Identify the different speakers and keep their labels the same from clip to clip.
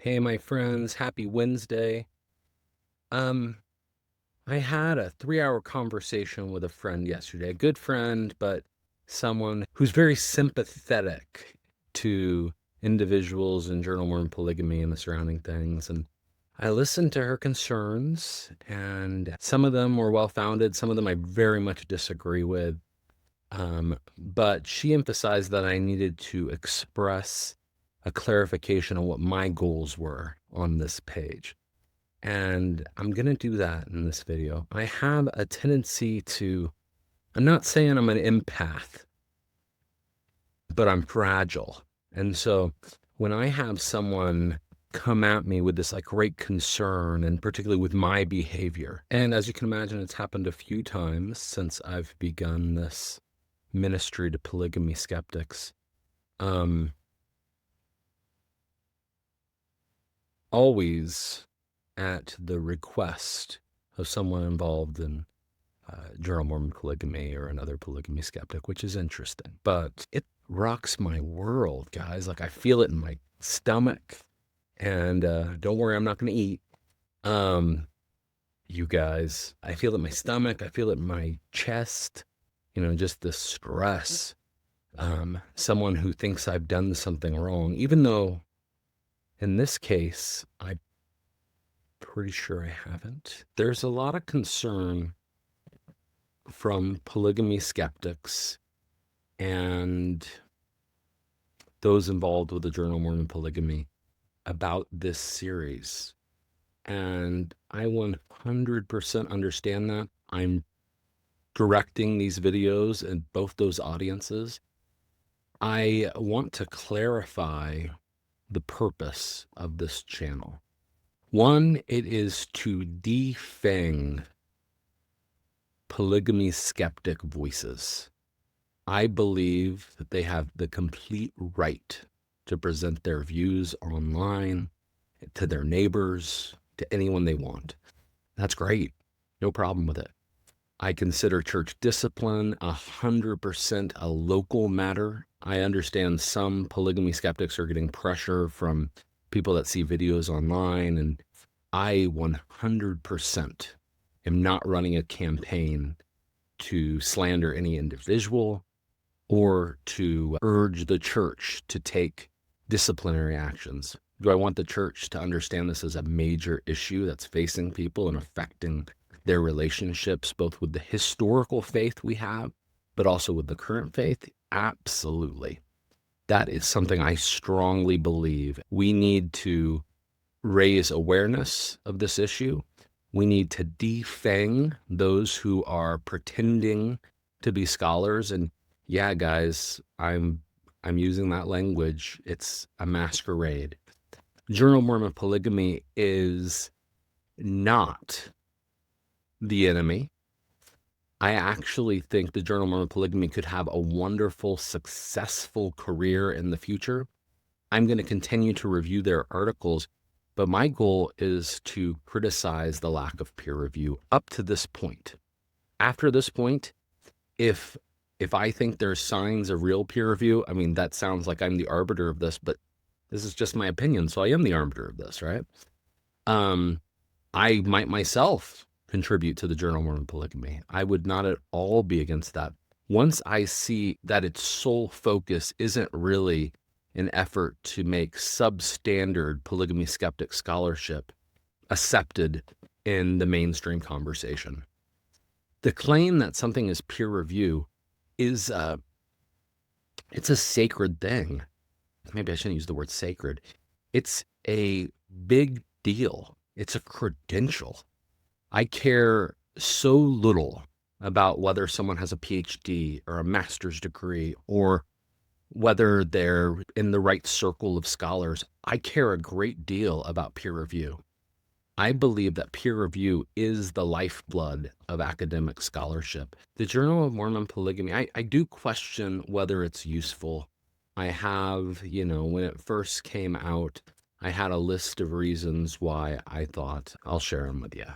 Speaker 1: Hey, my friends, happy Wednesday. Um, I had a 3-hour conversation with a friend yesterday, a good friend, but someone who's very sympathetic to individuals in journal worm polygamy and the surrounding things. And I listened to her concerns, and some of them were well-founded, some of them I very much disagree with. But she emphasized that I needed to express a clarification on what my goals were on this page. And I'm going to do that in this video. I have a tendency I'm not saying I'm an empath, but I'm fragile. And so when I have someone come at me with this like great concern, and particularly with my behavior, and as you can imagine, it's happened a few times since I've begun this ministry to polygamy skeptics. Always at the request of someone involved in journal Mormon polygamy or another polygamy skeptic, which is interesting. But it rocks my world, guys. Like I feel it in my stomach. And don't worry, I'm not going to eat. You guys, I feel it in my stomach. I feel it in my chest. Just the stress. Someone who thinks I've done something wrong, even though in this case, I'm pretty sure I haven't. There's a lot of concern from polygamy skeptics and those involved with the Journal of Mormon Polygamy about this series. And I 100% understand that. I'm directing these videos in both those audiences. I want to clarify the purpose of this channel. One, it is to defang polygamy skeptic voices. I believe that they have the complete right to present their views online, to their neighbors, to anyone they want. That's great. No problem with it. I consider church discipline 100% a local matter. I understand some polygamy skeptics are getting pressure from people that see videos online, and I 100% am not running a campaign to slander any individual or to urge the church to take disciplinary actions. Do I want the church to understand this as a major issue that's facing people and affecting their relationships, both with the historical faith we have, but also with the current faith? Absolutely. That is something I strongly believe. We need to raise awareness of this issue. We need to defang those who are pretending to be scholars. And yeah, guys, I'm using that language. It's a masquerade. Journal of Mormon Polygamy is not the enemy. I actually think the Journal of Mormon Polygamy could have a wonderful, successful career in the future. I'm going to continue to review their articles, but my goal is to criticize the lack of peer review up to this point. After this point, if I think there's signs of real peer review, I mean, that sounds like I'm the arbiter of this, but this is just my opinion, so I am the arbiter of this, right? I might myself contribute to the Journal of Mormon Polygamy. I would not at all be against that. Once I see that its sole focus isn't really an effort to make substandard polygamy skeptic scholarship accepted in the mainstream conversation. The claim that something is peer review is it's a sacred thing. Maybe I shouldn't use the word sacred. It's a big deal. It's a credential. I care so little about whether someone has a PhD or a master's degree or whether they're in the right circle of scholars. I care a great deal about peer review. I believe that peer review is the lifeblood of academic scholarship. The Journal of Mormon Polygamy, I do question whether it's useful. I have, when it first came out, I had a list of reasons why I thought I'll share them with you.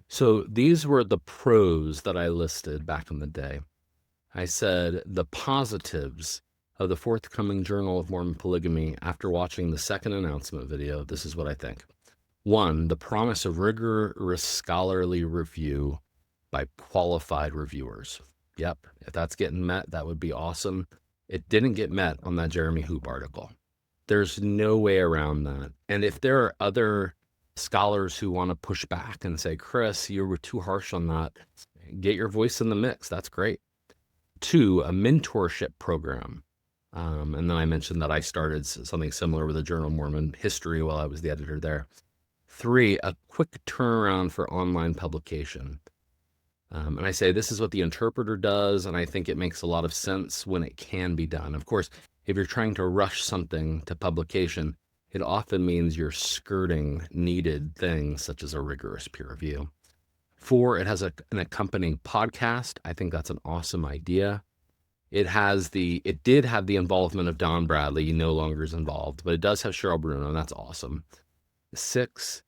Speaker 1: So these were the pros that I listed back in the day. I said the positives of the forthcoming Journal of Mormon Polygamy after watching the second announcement video, this is what I think. 1, the promise of rigorous scholarly review by qualified reviewers. Yep, if that's getting met, that would be awesome. It didn't get met on that Jeremy Hoop article. There's no way around that. And if there are other scholars who want to push back and say, Chris, you were too harsh on that, get your voice in the mix. That's great. 2, a mentorship program. And then I mentioned that I started something similar with the Journal of Mormon History while I was the editor there. 3, a quick turnaround for online publication. And I say this is what the interpreter does, and I think it makes a lot of sense when it can be done. Of course, if you're trying to rush something to publication, it often means you're skirting needed things such as a rigorous peer review. 4, it has an accompanying podcast. I think that's an awesome idea. It did have the involvement of Don Bradley. He no longer is involved, but it does have Cheryl Bruno, and that's awesome. 6,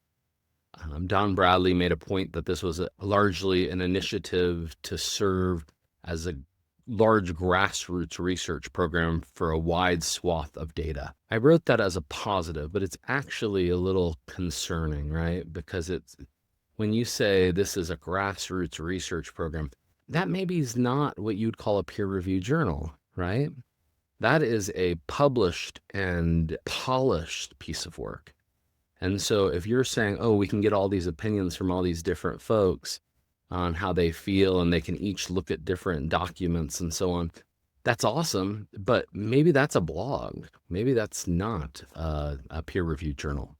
Speaker 1: Don Bradley made a point that this was largely an initiative to serve as a large grassroots research program for a wide swath of data. I wrote that as a positive, but it's actually a little concerning, right? Because when you say this is a grassroots research program, that maybe is not what you'd call a peer-reviewed journal, right? That is a published and polished piece of work. And so if you're saying, oh, we can get all these opinions from all these different folks on how they feel, and they can each look at different documents and so on, that's awesome. But maybe that's a blog. Maybe that's not a peer-reviewed journal.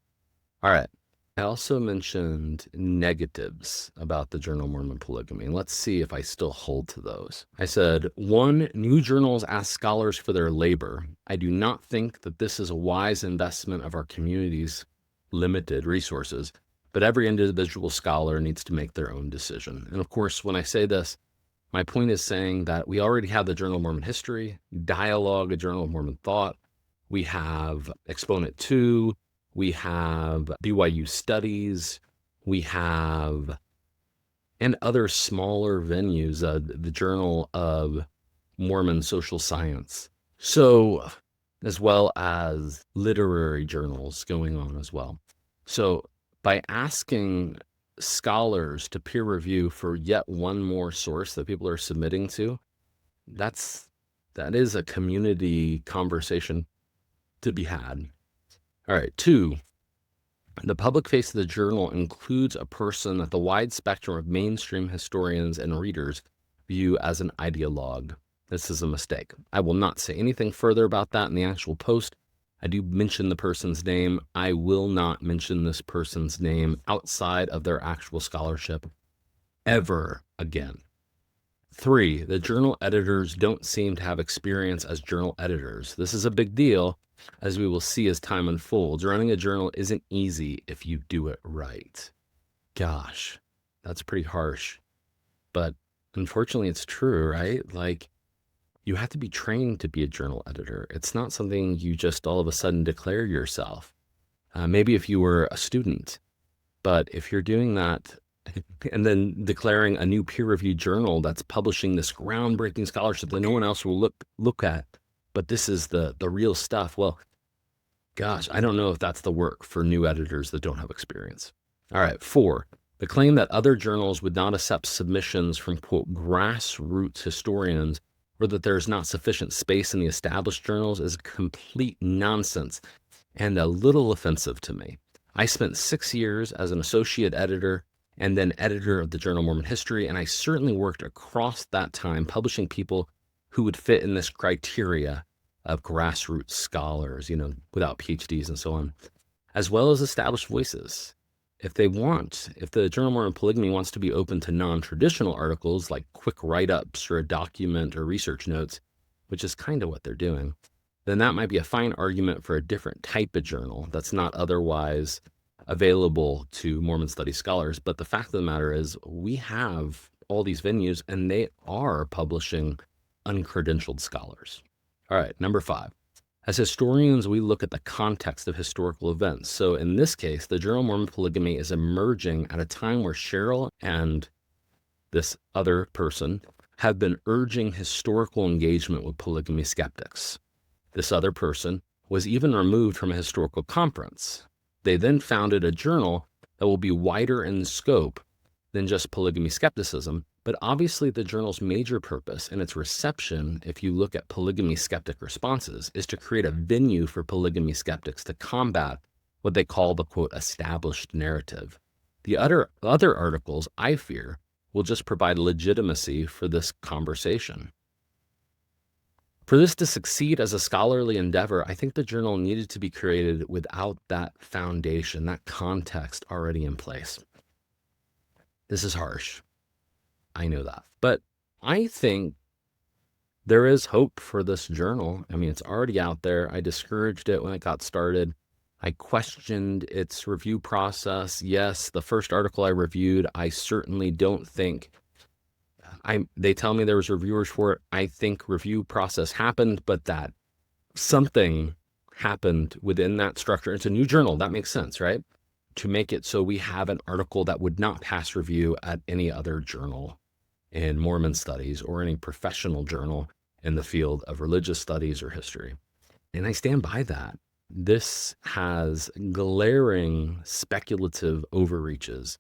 Speaker 1: All right. I also mentioned negatives about the Journal of Mormon Polygamy. Let's see if I still hold to those. I said, 1, new journals ask scholars for their labor. I do not think that this is a wise investment of our community's limited resources, but every individual scholar needs to make their own decision. And of course, when I say this, my point is saying that we already have the Journal of Mormon History, Dialogue, a Journal of Mormon Thought. We have Exponent 2. We have BYU Studies. We have, and other smaller venues, the Journal of Mormon Social Science. So, as well as literary journals going on as well. So by asking scholars to peer review for yet one more source that people are submitting to, that is a community conversation to be had. All right, 2, the public face of the journal includes a person that the wide spectrum of mainstream historians and readers view as an ideologue. This is a mistake. I will not say anything further about that in the actual post. I do mention the person's name. I will not mention this person's name outside of their actual scholarship ever again. 3, the journal editors don't seem to have experience as journal editors. This is a big deal, as we will see as time unfolds. Running a journal isn't easy if you do it right. Gosh, that's pretty harsh. But unfortunately, it's true, right? Like, you have to be trained to be a journal editor. It's not something you just all of a sudden declare yourself. Maybe if you were a student, but if you're doing that and then declaring a new peer-reviewed journal that's publishing this groundbreaking scholarship that no one else will look at, but this is the real stuff. Well, gosh, I don't know if that's the work for new editors that don't have experience. All right, 4, the claim that other journals would not accept submissions from, quote, grassroots historians, or that there's not sufficient space in the established journals, is complete nonsense and a little offensive to me. I spent 6 years as an associate editor and then editor of the Journal of Mormon History, and I certainly worked across that time publishing people who would fit in this criteria of grassroots scholars, without PhDs and so on, as well as established voices. If the Journal of Mormon Polygamy wants to be open to non-traditional articles like quick write-ups or a document or research notes, which is kind of what they're doing, then that might be a fine argument for a different type of journal that's not otherwise available to Mormon studies scholars. But the fact of the matter is, we have all these venues and they are publishing uncredentialed scholars. All right, number 5. As historians, we look at the context of historical events. So in this case, the Journal of Mormon Polygamy is emerging at a time where Cheryl and this other person have been urging historical engagement with polygamy skeptics. This other person was even removed from a historical conference. They then founded a journal that will be wider in scope than just polygamy skepticism, but obviously the journal's major purpose and its reception, if you look at polygamy skeptic responses, is to create a venue for polygamy skeptics to combat what they call the, quote, established narrative. The other articles, I fear, will just provide legitimacy for this conversation. For this to succeed as a scholarly endeavor, I think the journal needed to be created without that foundation, that context already in place. This is harsh. I know that. But I think there is hope for this journal. I mean, it's already out there. I discouraged it when it got started. I questioned its review process. Yes, the first article I reviewed, I certainly don't think they tell me there was reviewers for it. I think review process happened, but that something happened within that structure. It's a new journal. That makes sense, right? To make it so we have an article that would not pass review at any other journal in Mormon studies or any professional journal in the field of religious studies or history. And I stand by that. This has glaring speculative overreaches.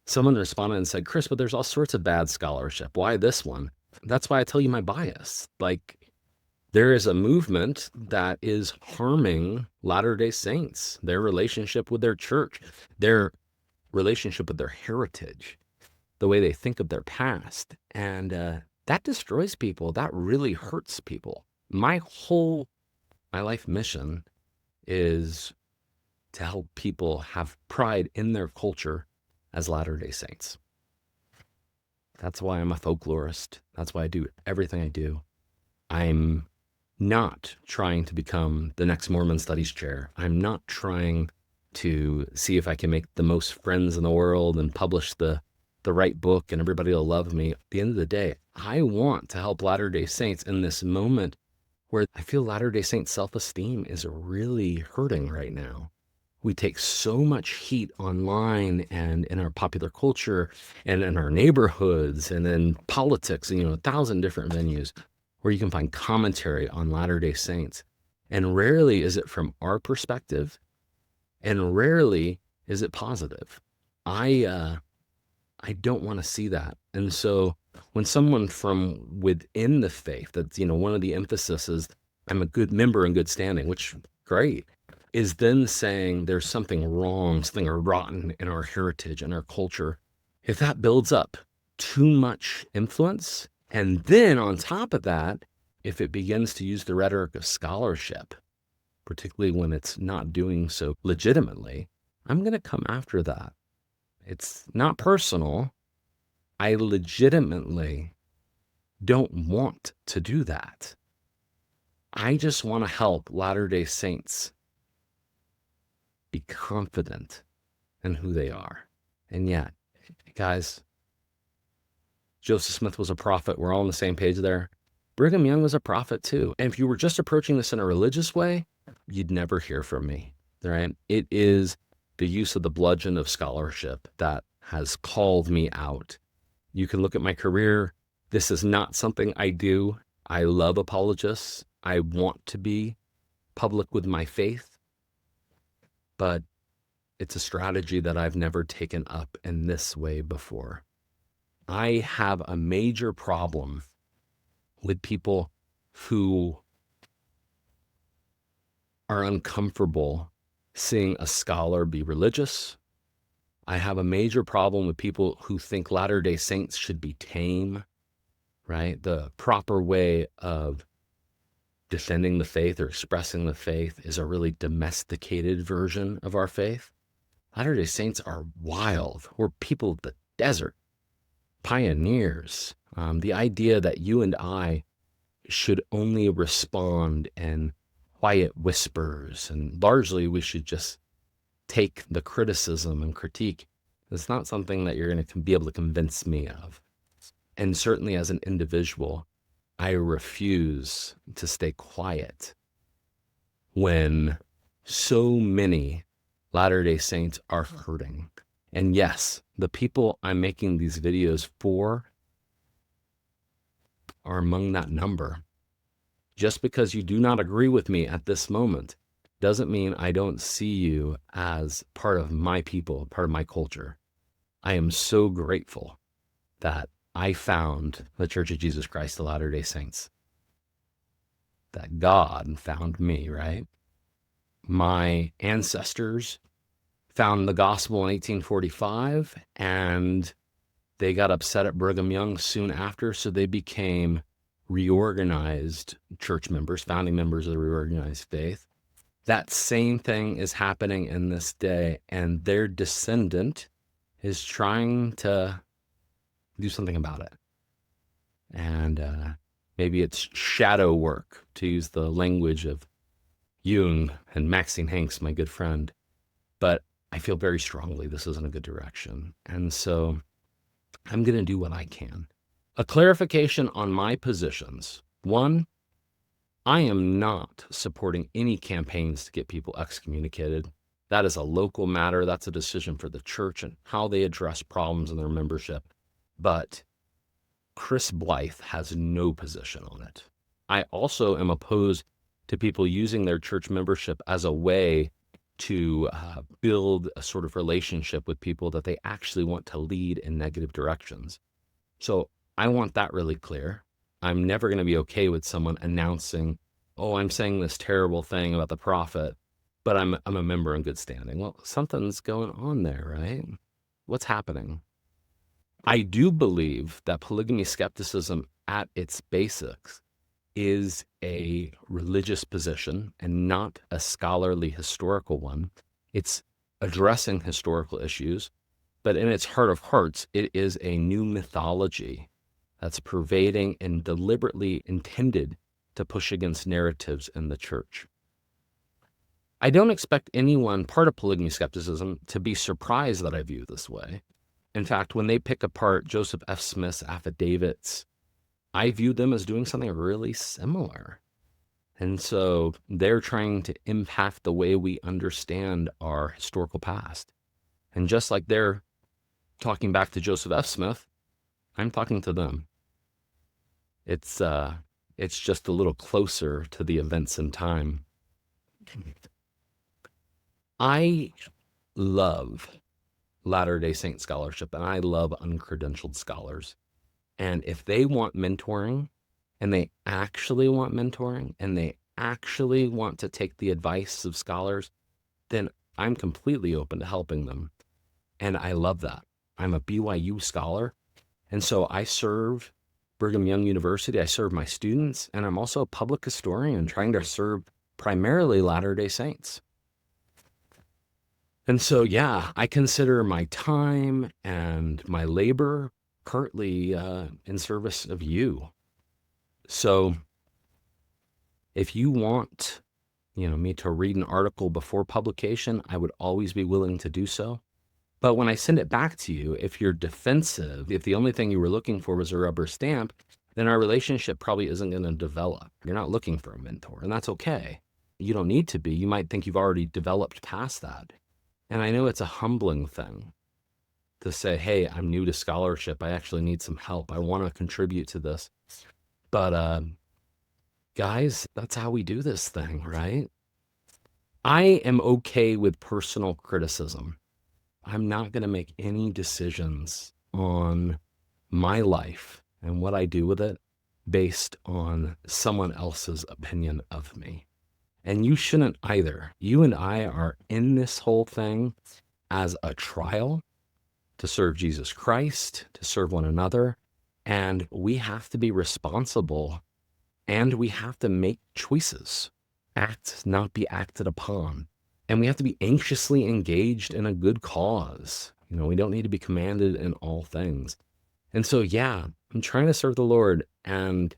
Speaker 1: Someone responded and said, Chris, but there's all sorts of bad scholarship. Why this one? That's why I tell you my bias. Like, there is a movement that is harming Latter-day Saints, their relationship with their church, their relationship with their heritage, the way they think of their past. And that destroys people. That really hurts people. My life mission is to help people have pride in their culture as Latter-day Saints. That's why I'm a folklorist. That's why I do everything I do. I'm not trying to become the next Mormon studies chair. I'm not trying to see if I can make the most friends in the world and publish the right book and everybody will love me. At the end of the day, I want to help Latter-day Saints in this moment where I feel Latter-day Saints self-esteem is really hurting right now. We take so much heat online and in our popular culture and in our neighborhoods and in politics and, 1,000 different venues where you can find commentary on Latter-day Saints. And rarely is it from our perspective, and rarely is it positive. I don't want to see that. And so when someone from within the faith, that's, one of the emphasis is I'm a good member in good standing, which great, is then saying there's something wrong, something rotten in our heritage and our culture. If that builds up too much influence, and then on top of that, if it begins to use the rhetoric of scholarship, particularly when it's not doing so legitimately, I'm going to come after that. It's not personal. I legitimately don't want to do that. I just want to help Latter-day Saints be confident in who they are. And yet, guys, Joseph Smith was a prophet. We're all on the same page there. Brigham Young was a prophet too. And if you were just approaching this in a religious way, you'd never hear from me, right? It is the use of the bludgeon of scholarship that has called me out. You can look at my career. This is not something I do. I love apologists. I want to be public with my faith. But it's a strategy that I've never taken up in this way before. I have a major problem with people who are uncomfortable seeing a scholar be religious. I have a major problem with people who think Latter-day Saints should be tame, right? The proper way of defending the faith or expressing the faith is a really domesticated version of our faith. Latter-day Saints are wild. We're people of the desert, pioneers. The idea that you and I should only respond in quiet whispers and largely we should just take the criticism and critique is not something that you're going to be able to convince me of. And certainly as an individual, I refuse to stay quiet when so many Latter-day Saints are hurting. And yes, the people I'm making these videos for are among that number. Just because you do not agree with me at this moment doesn't mean I don't see you as part of my people, part of my culture. I am so grateful that I found the Church of Jesus Christ of Latter-day Saints, that God found me, right? My ancestors found the gospel in 1845, and they got upset at Brigham Young soon after, so they became reorganized church members, founding members of the reorganized faith. That same thing is happening in this day, and their descendant is trying to do something about it. And maybe it's shadow work, to use the language of Jung and Maxine Hanks, my good friend. But I feel very strongly this isn't a good direction. And so I'm going to do what I can. A clarification on my positions. One, I am not supporting any campaigns to get people excommunicated. That is a local matter. That's a decision for the church and how they address problems in their membership. But Chris Blythe has no position on it. I also am opposed to people using their church membership as a way to build a sort of relationship with people that they actually want to lead in negative directions. So I want that really clear. I'm never going to be okay with someone announcing, oh, I'm saying this terrible thing about the prophet, but I'm a member in good standing. Well, something's going on there, right? What's happening? I do believe that polygamy skepticism at its basics is a religious position and not a scholarly historical one. It's addressing historical issues, but in its heart of hearts, it is a new mythology that's pervading and deliberately intended to push against narratives in the church. I don't expect anyone part of polygamy skepticism to be surprised that I view this way. In fact, when they pick apart Joseph F. Smith's affidavits, I view them as doing something really similar. And so they're trying to impact the way we understand our historical past. And just like they're talking back to Joseph F. Smith, I'm talking to them. It's just a little closer to the events in time. I love Latter-day Saint scholarship, and I love uncredentialed scholars. And if they want mentoring, and they actually want mentoring, and they actually want to take the advice of scholars, then I'm completely open to helping them. And I love that. I'm a BYU scholar, and so I serve Brigham Young University. I serve my students, and I'm also a public historian trying to serve primarily Latter-day Saints. And so, yeah, I consider my time and my labor currently in service of you. So if you want, me to read an article before publication, I would always be willing to do so. But when I send it back to you, if you're defensive, if the only thing you were looking for was a rubber stamp, then our relationship probably isn't going to develop. You're not looking for a mentor, and that's okay. You don't need to be. You might think you've already developed past that. And I know it's a humbling thing to say, hey, I'm new to scholarship. I actually need some help. I want to contribute to this. But guys, that's how we do this thing, right? I am okay with personal criticism. I'm not going to make any decisions on my life and what I do with it based on someone else's opinion of me. And you shouldn't either. You and I are in this whole thing as a trial to serve Jesus Christ, to serve one another. And we have to be responsible, and we have to make choices, act, not be acted upon. And we have to be anxiously engaged in a good cause. We don't need to be commanded in all things. And so, yeah, I'm trying to serve the Lord, and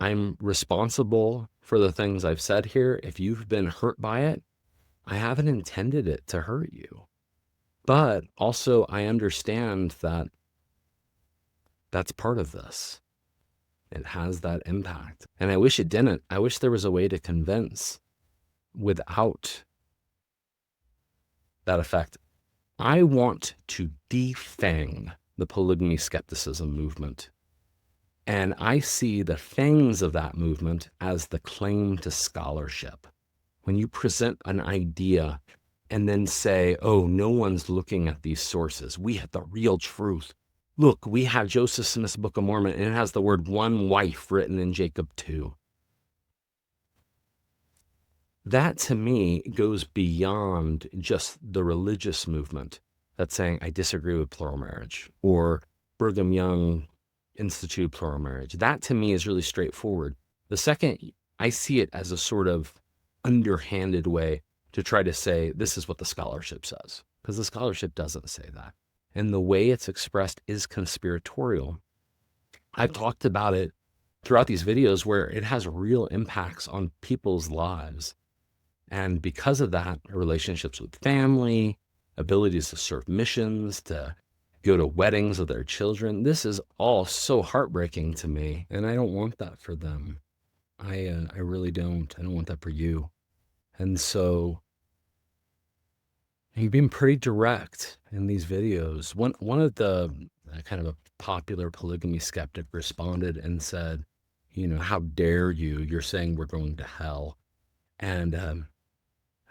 Speaker 1: I'm responsible for the things I've said here. If you've been hurt by it, I haven't intended it to hurt you. But also, I understand that that's part of this. It has that impact. And I wish it didn't. I wish there was a way to convince without that effect. I want to defang the polygamy skepticism movement. And I see the fangs of that movement as the claim to scholarship. When you present an idea and then say, oh, no one's looking at these sources, we have the real truth. Look, we have Joseph Smith's Book of Mormon, and it has the word one wife written in Jacob 2. That to me goes beyond just the religious movement that's saying, I disagree with plural marriage, or Brigham Young instituted plural marriage. That to me is really straightforward. The second, I see it as a sort of underhanded way to try to say, this is what the scholarship says, because the scholarship doesn't say that. And the way it's expressed is conspiratorial. I've talked about it throughout these videos where it has real impacts on people's lives. And because of that, relationships with family, abilities to serve missions, to go to weddings of their children, this is all so heartbreaking to me. And I don't want that for them. I really don't. I don't want that for you. And so you've been pretty direct in these videos. One of the kind of a popular polygamy skeptic responded and said, how dare you? You're saying we're going to hell. And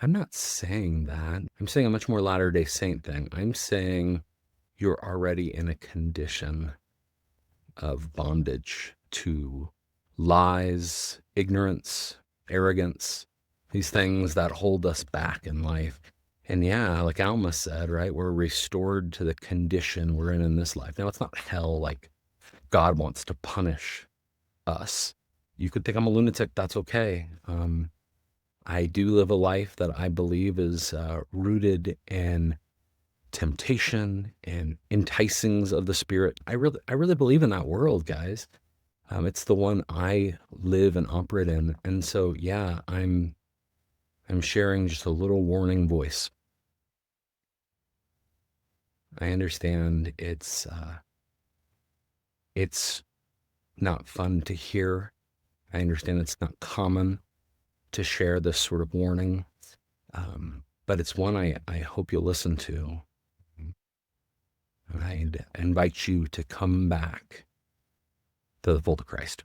Speaker 1: I'm not saying that. I'm saying a much more Latter-day Saint thing. I'm saying you're already in a condition of bondage to lies, ignorance, arrogance, these things that hold us back in life. And yeah, like Alma said, right, we're restored to the condition we're in this life. Now, it's not hell like God wants to punish us. You could think I'm a lunatic. That's okay. I do live a life that I believe is rooted in temptation and enticings of the spirit. I really believe in that world, guys. It's the one I live and operate in. And so, yeah, I'm sharing just a little warning voice. I understand it's not fun to hear. I understand it's not common to share this sort of warning, but it's one I hope you'll listen to. I'd invite you to come back to the fold of Christ.